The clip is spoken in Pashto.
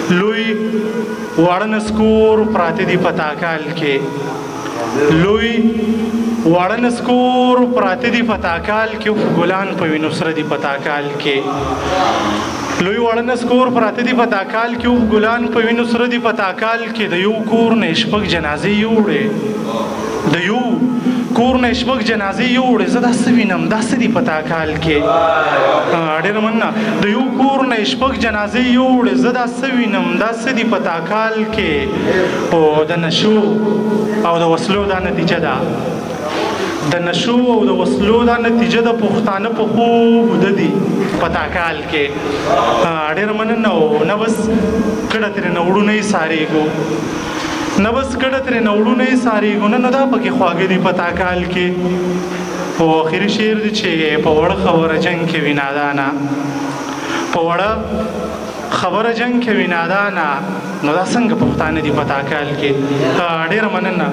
لوی واړه نسکور پراته دي په تاکال کې لوی واړه نسکور پراته دي په تاکال کې ګلان په وینو سره دي په تاکال کې لوی واړه نسکور پراته دي په تاکال کې ګلان په وینو سره دي په تاکال کې د یو کور نه شپږ جنازې یوړې د یو کور نه شپږ جنازې یوړې زه داسې وینم داسې دي په تاکال کې ډېر مننه د یو کور نه شپږ جنازې یوړې زه داسې وینم داسې دي په تاکال کې او د نشو او د وسلو دا نتیجه ده د نشو او د وسلو دا نتیجه د پښتانه په خوب د دي په تاکال کې ډېر مننه او نه بس کړه ترې نه وړونه یې سارېږو نه بس کړه ترې نه وړونه یې سارېږو نه دا پکې خواږه دي په تاکال کې او آخري شعر دی چې په وړه خبره جنګ کې وي نادانه په وړه خبره جنګ کې وي نادانه نو دا څنګه پښتانه دي په تاکال کې ډېره مننه